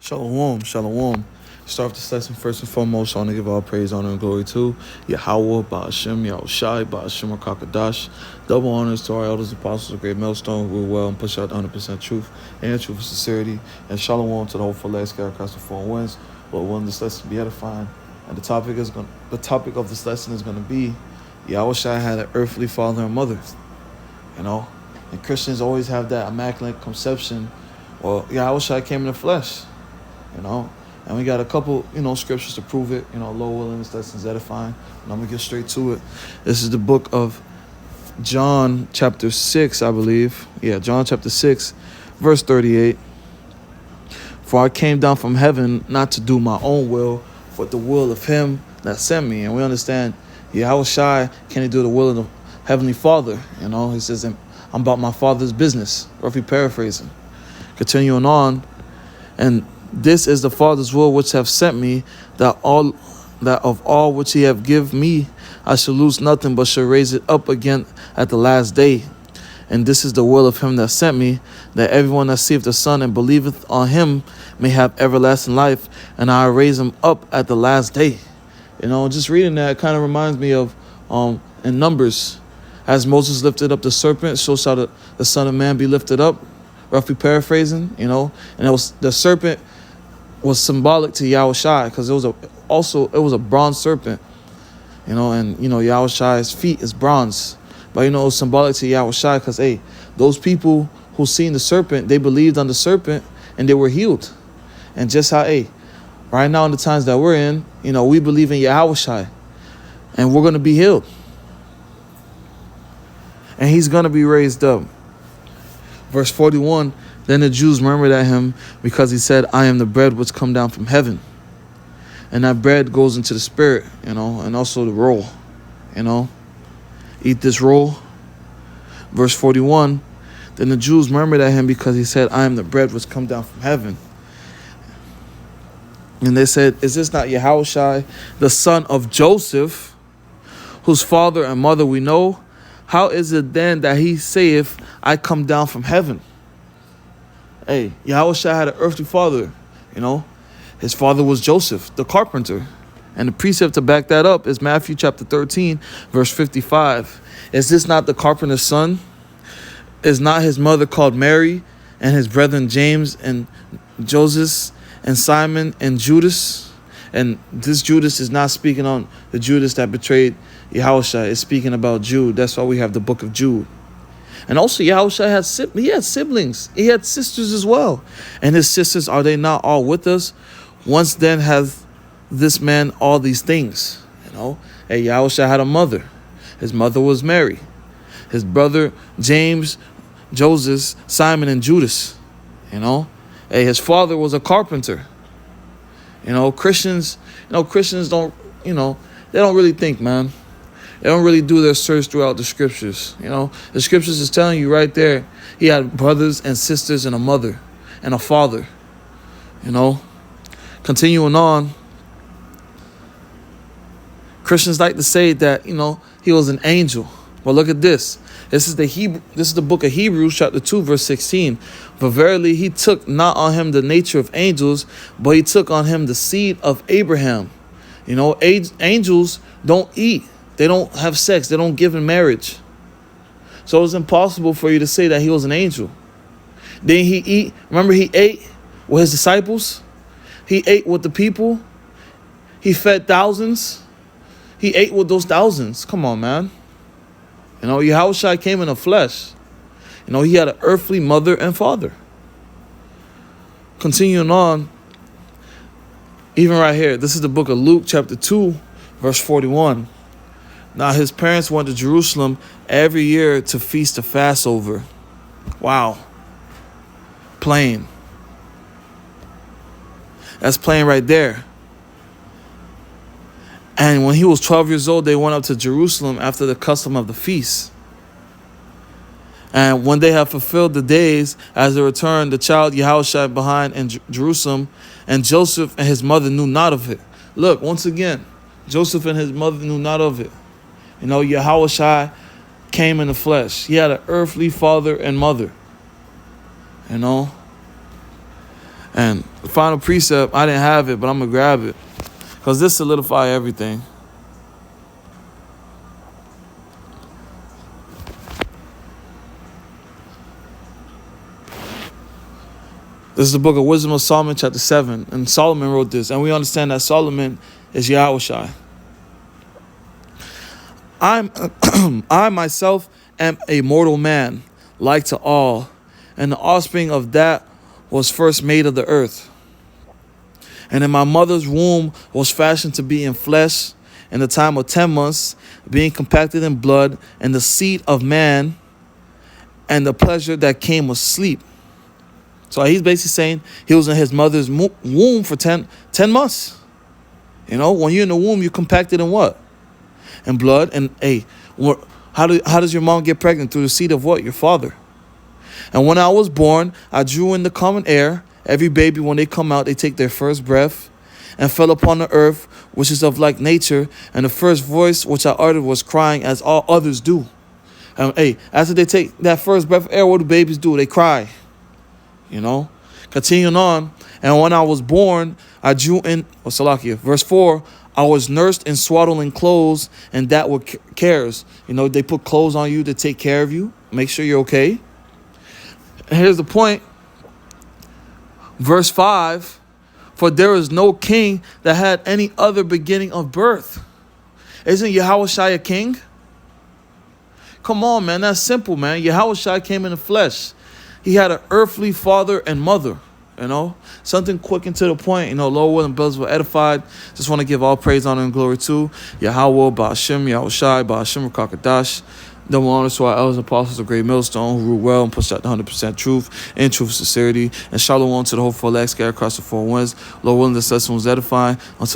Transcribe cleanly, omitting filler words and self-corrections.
Shalom, shalom. Start off this lesson first and foremost. I want to give all praise, honor, and glory to Yahweh, Ba'ashem, Yahawashi, Ba'ashem, Kakadash. Double honors to our elders, apostles, a great millstone, rule well and push out 100% truth and truth and sincerity. And shalom to the hopeful last sky across the four winds. Lord willing, this lesson be edifying. And the topic of this lesson is going to be Yahawashi had an earthly father and mother. And Christians always have that immaculate conception. Well, Yahawashi came in the flesh. And we got a couple, scriptures to prove it. Lord willing, this lesson's edifying. And I'm going to get straight to it. This is the book of John chapter 6, I believe. Yeah, John chapter 6, verse 38. For I came down from heaven not to do my own will, but the will of him that sent me. And we understand, Yahawashi can't do the will of the Heavenly Father. He says, I'm about my Father's business. Or if he paraphrasing. Continuing on, and this is the Father's will which have sent me, that of all which he have given me, I shall lose nothing, but shall raise it up again at the last day. And this is the will of him that sent me, that everyone that seeth the Son and believeth on him may have everlasting life, and I raise him up at the last day. Just reading that kind of reminds me of in Numbers, as Moses lifted up the serpent, so shall the Son of Man be lifted up. Roughly paraphrasing, and it was the serpent was symbolic to Yahawashi because it was a bronze serpent, and Yahawashi's feet is bronze, but it was symbolic to Yahawashi because those people who seen the serpent, they believed on the serpent and they were healed. And just how right now in the times that we're in, we believe in Yahawashi and we're gonna be healed, and he's gonna be raised up. Verse 41, then the Jews murmured at him because he said, I am the bread which come down from heaven. And that bread goes into the spirit, and also the roll, eat this roll. Verse 41, then the Jews murmured at him because he said, I am the bread which come down from heaven. And they said, is this not Yahawashi, the son of Joseph, whose father and mother we know? How is it then that he saith, I come down from heaven? Yahawashi had an earthly father, His father was Joseph, the carpenter. And the precept to back that up is Matthew chapter 13, verse 55. Is this not the carpenter's son? Is not his mother called Mary, and his brethren James and Joseph and Simon and Judas? And this Judas is not speaking on the Judas that betrayed Yahawashi. It's speaking about Jude. That's why we have the book of Jude. And also Yahawashi had siblings. He had sisters as well. And his sisters, are they not all with us? Once then hath this man all these things. Yahawashi had a mother. His mother was Mary. His brother James, Joseph, Simon, and Judas. His father was a carpenter. Christians don't, they don't really think, man. They don't really do their search throughout the scriptures. The scriptures is telling you right there, he had brothers and sisters and a mother and a father. Continuing on, Christians like to say that, he was an angel. Well, look at this. This is the book of Hebrews, chapter 2, verse 16. For verily he took not on him the nature of angels, but he took on him the seed of Abraham. Angels don't eat. They don't have sex. They don't give in marriage. So it's impossible for you to say that he was an angel. Then he eat. Remember, he ate with his disciples. He ate with the people. He fed thousands. He ate with those thousands. Come on, man. Yahawashi came in the flesh. He had an earthly mother and father. Continuing on, even right here, this is the book of Luke, chapter 2, verse 41. Now his parents went to Jerusalem every year to feast the Passover. Wow. Plain. That's plain right there. And when he was 12 years old, they went up to Jerusalem after the custom of the feast. And when they had fulfilled the days, as they returned, the child Yahawashi behind in Jerusalem, and Joseph and his mother knew not of it. Look, once again, Joseph and his mother knew not of it. Yahawashi came in the flesh. He had an earthly father and mother. And the final precept, I didn't have it, but I'm going to grab it. Because this solidifies everything. This is the book of Wisdom of Solomon, chapter 7. And Solomon wrote this. And we understand that Solomon is Yahawashi. I myself am a mortal man, like to all. And the offspring of that was first made of the earth. And in my mother's womb was fashioned to be in flesh in the time of 10 months, being compacted in blood, and the seed of man, and the pleasure that came was sleep. So he's basically saying he was in his mother's womb for 10 months. You know, when you're in the womb, you're compacted in what? In blood. And how does your mom get pregnant? Through the seed of what? Your father. And when I was born, I drew in the common air. Every baby, when they come out, they take their first breath and fell upon the earth, which is of like nature. And the first voice which I uttered was crying, as all others do. After they take that first breath of air, what do babies do? They cry. You know, continuing on. And when I was born, I drew in, verse 4, I was nursed in swaddling clothes, and that were cares. You know, they put clothes on you to take care of you, make sure you're okay. And here's the point. Verse 5, for there is no king that had any other beginning of birth. Isn't Yahawashi a king? Come on, man, that's simple, man. Yahawashi came in the flesh. He had an earthly father and mother, you know. Something quick and to the point, you know, Lord willing, brothers were edified. Just want to give all praise, honor, and glory to Yahweh, Ba'ashem, Yahawashi, Ba'ashem, Rakakadash. Double honors to our elders and apostles of Great Millstone who rule well and push out the 100% truth and truth sincerity. And shalom to the whole full elect scattered across the four winds. Lord willing, this lesson was edifying. Until